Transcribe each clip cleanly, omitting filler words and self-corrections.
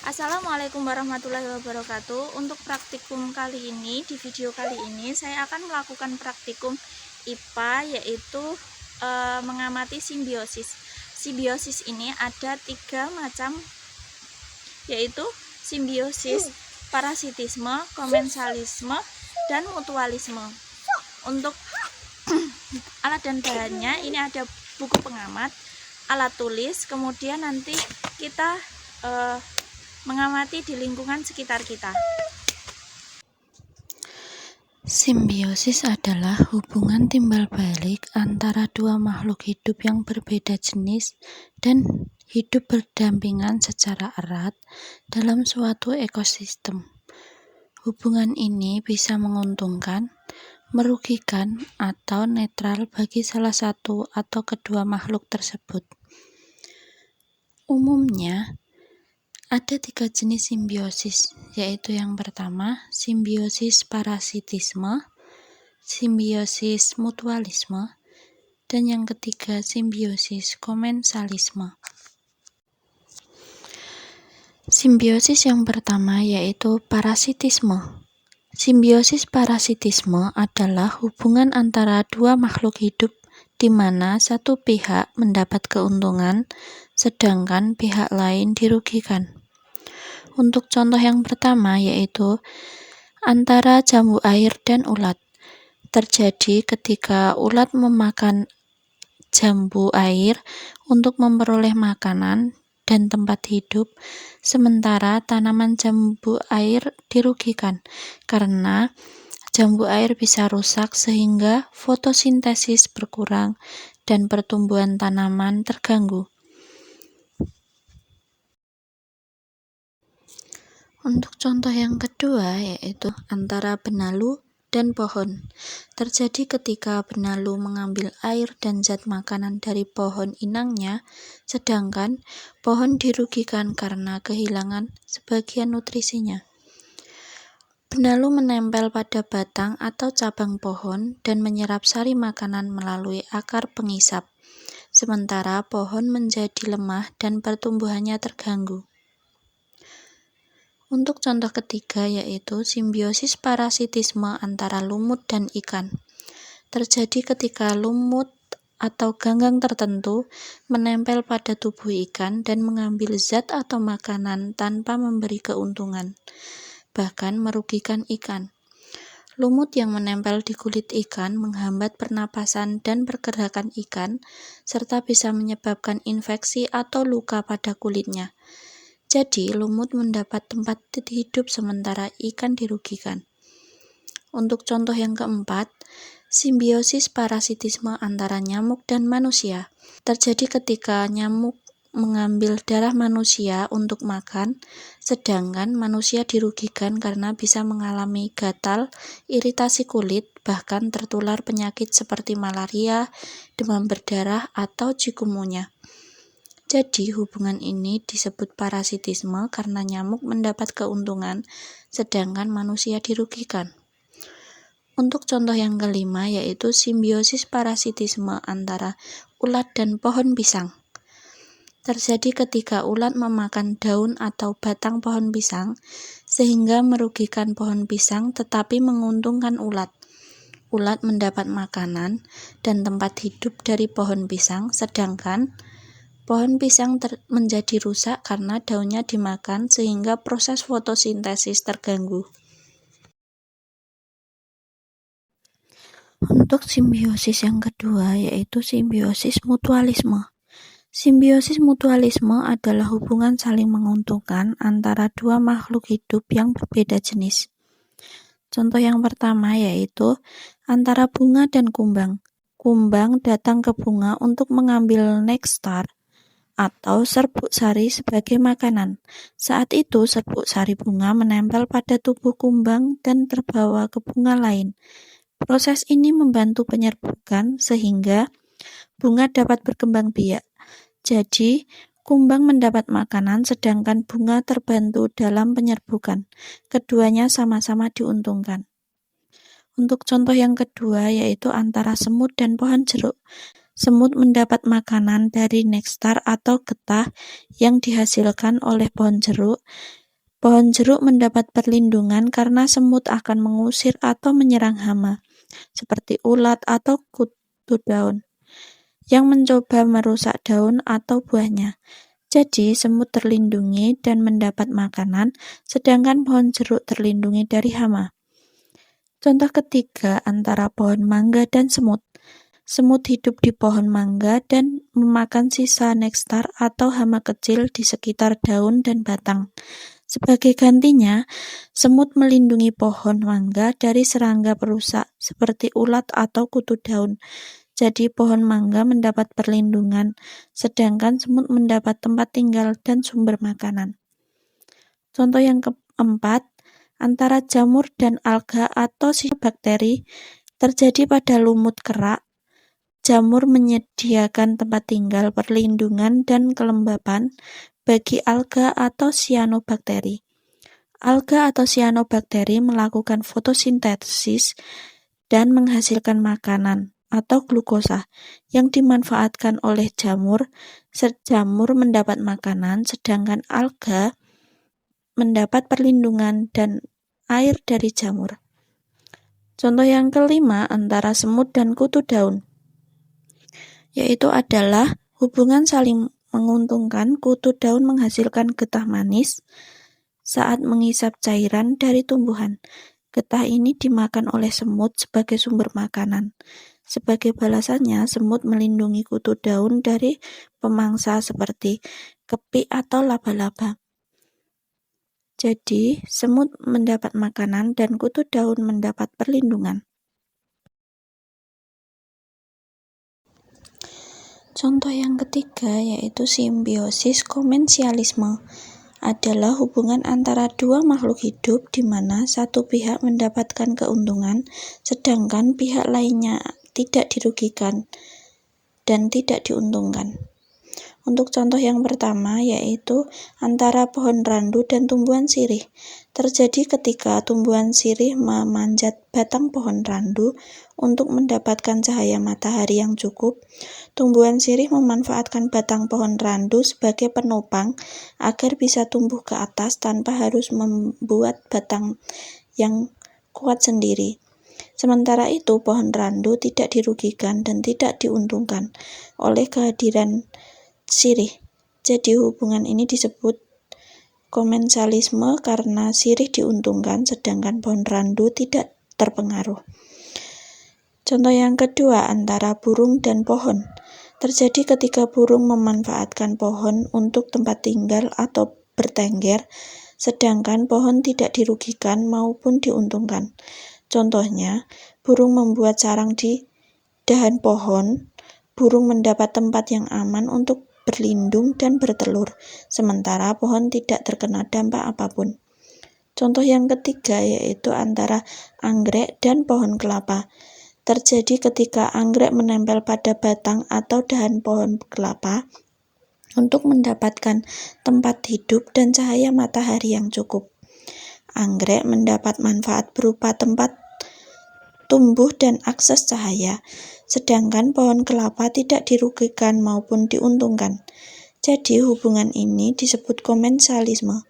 Assalamualaikum warahmatullahi wabarakatuh. Untuk praktikum kali ini, di video kali ini saya akan melakukan praktikum IPA, yaitu mengamati simbiosis. Simbiosis ini ada 3 macam, yaitu simbiosis parasitisme, komensalisme, dan mutualisme. Untuk alat dan bahannya, ini ada buku pengamat, alat tulis, kemudian nanti kita mengamati di lingkungan sekitar kita. Simbiosis adalah hubungan timbal balik antara dua makhluk hidup yang berbeda jenis dan hidup berdampingan secara erat dalam suatu ekosistem. Hubungan ini bisa menguntungkan, merugikan, atau netral bagi salah satu atau kedua makhluk tersebut. Umumnya, ada 3 jenis simbiosis, yaitu yang pertama, simbiosis parasitisme, simbiosis mutualisme, dan yang ketiga, simbiosis komensalisme. Simbiosis yang pertama yaitu parasitisme. Simbiosis parasitisme adalah hubungan antara dua makhluk hidup di mana satu pihak mendapat keuntungan, sedangkan pihak lain dirugikan. Untuk contoh yang pertama yaitu antara jambu air dan ulat. Terjadi ketika ulat memakan jambu air untuk memperoleh makanan dan tempat hidup, sementara tanaman jambu air dirugikan karena jambu air bisa rusak sehingga fotosintesis berkurang dan pertumbuhan tanaman terganggu. Untuk contoh yang kedua yaitu antara benalu dan pohon. Terjadi ketika benalu mengambil air dan zat makanan dari pohon inangnya, sedangkan pohon dirugikan karena kehilangan sebagian nutrisinya. Benalu menempel pada batang atau cabang pohon dan menyerap sari makanan melalui akar pengisap, sementara pohon menjadi lemah dan pertumbuhannya terganggu. Untuk contoh ketiga yaitu simbiosis parasitisme antara lumut dan ikan. Terjadi ketika lumut atau ganggang tertentu menempel pada tubuh ikan dan mengambil zat atau makanan tanpa memberi keuntungan, bahkan merugikan ikan. Lumut yang menempel di kulit ikan menghambat pernapasan dan pergerakan ikan, serta bisa menyebabkan infeksi atau luka pada kulitnya. Jadi, lumut mendapat tempat hidup sementara ikan dirugikan. Untuk contoh yang keempat, simbiosis parasitisme antara nyamuk dan manusia. Terjadi ketika nyamuk mengambil darah manusia untuk makan, sedangkan manusia dirugikan karena bisa mengalami gatal, iritasi kulit, bahkan tertular penyakit seperti malaria, demam berdarah, atau chikungunya. Jadi, hubungan ini disebut parasitisme karena nyamuk mendapat keuntungan, sedangkan manusia dirugikan. Untuk contoh yang kelima yaitu simbiosis parasitisme antara ulat dan pohon pisang. Terjadi ketika ulat memakan daun atau batang pohon pisang, sehingga merugikan pohon pisang tetapi menguntungkan ulat. Ulat mendapat makanan dan tempat hidup dari pohon pisang, sedangkan pohon pisang menjadi rusak karena daunnya dimakan sehingga proses fotosintesis terganggu. Untuk simbiosis yang kedua yaitu simbiosis mutualisme. Simbiosis mutualisme adalah hubungan saling menguntungkan antara dua makhluk hidup yang berbeda jenis. Contoh yang pertama yaitu antara bunga dan kumbang. Kumbang datang ke bunga untuk mengambil nektar atau serbuk sari sebagai makanan. Saat itu serbuk sari bunga menempel pada tubuh kumbang dan terbawa ke bunga lain. Proses ini membantu penyerbukan sehingga bunga dapat berkembang biak. Jadi, kumbang mendapat makanan sedangkan bunga terbantu dalam penyerbukan. Keduanya sama-sama diuntungkan. Untuk contoh yang kedua yaitu antara semut dan pohon jeruk. Semut mendapat makanan dari nektar atau getah yang dihasilkan oleh pohon jeruk. Pohon jeruk mendapat perlindungan karena semut akan mengusir atau menyerang hama, seperti ulat atau kutu daun, yang mencoba merusak daun atau buahnya. Jadi, semut terlindungi dan mendapat makanan, sedangkan pohon jeruk terlindungi dari hama. Contoh ketiga antara pohon mangga dan semut. Semut hidup di pohon mangga dan memakan sisa nektar atau hama kecil di sekitar daun dan batang. Sebagai gantinya, semut melindungi pohon mangga dari serangga perusak seperti ulat atau kutu daun. Jadi pohon mangga mendapat perlindungan, sedangkan semut mendapat tempat tinggal dan sumber makanan. Contoh yang keempat, antara jamur dan alga atau bakteri terjadi pada lumut kerak. Jamur menyediakan tempat tinggal, perlindungan, dan kelembapan bagi alga atau sianobakteri. Alga atau sianobakteri melakukan fotosintesis dan menghasilkan makanan atau glukosa yang dimanfaatkan oleh jamur. Jamur mendapat makanan, sedangkan alga mendapat perlindungan dan air dari jamur. Contoh yang kelima antara semut dan kutu daun, yaitu adalah hubungan saling menguntungkan. Kutu daun menghasilkan getah manis saat mengisap cairan dari tumbuhan. Getah ini dimakan oleh semut sebagai sumber makanan. Sebagai balasannya, semut melindungi kutu daun dari pemangsa seperti kepik atau laba-laba. Jadi, semut mendapat makanan dan kutu daun mendapat perlindungan. Contoh yang ketiga yaitu simbiosis komensialisme, adalah hubungan antara dua makhluk hidup di mana satu pihak mendapatkan keuntungan sedangkan pihak lainnya tidak dirugikan dan tidak diuntungkan. Untuk contoh yang pertama yaitu antara pohon randu dan tumbuhan sirih. Terjadi ketika tumbuhan sirih memanjat batang pohon randu untuk mendapatkan cahaya matahari yang cukup. Tumbuhan sirih memanfaatkan batang pohon randu sebagai penopang agar bisa tumbuh ke atas tanpa harus membuat batang yang kuat sendiri. Sementara itu, pohon randu tidak dirugikan dan tidak diuntungkan oleh kehadiran sirih. Jadi hubungan ini disebut komensalisme karena sirih diuntungkan sedangkan pohon randu tidak terpengaruh. Contoh yang kedua antara burung dan pohon. Terjadi ketika burung memanfaatkan pohon untuk tempat tinggal atau bertengger, sedangkan pohon tidak dirugikan maupun diuntungkan. Contohnya, burung membuat sarang di dahan pohon. Burung mendapat tempat yang aman untuk berlindung dan bertelur, sementara pohon tidak terkena dampak apapun. Contoh yang ketiga yaitu antara anggrek dan pohon kelapa. Terjadi ketika anggrek menempel pada batang atau dahan pohon kelapa untuk mendapatkan tempat hidup dan cahaya matahari yang cukup. Anggrek mendapat manfaat berupa tempat tumbuh dan akses cahaya, sedangkan pohon kelapa tidak dirugikan maupun diuntungkan. Jadi hubungan ini disebut komensalisme,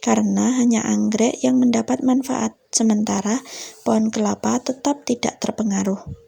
karena hanya anggrek yang mendapat manfaat, sementara pohon kelapa tetap tidak terpengaruh.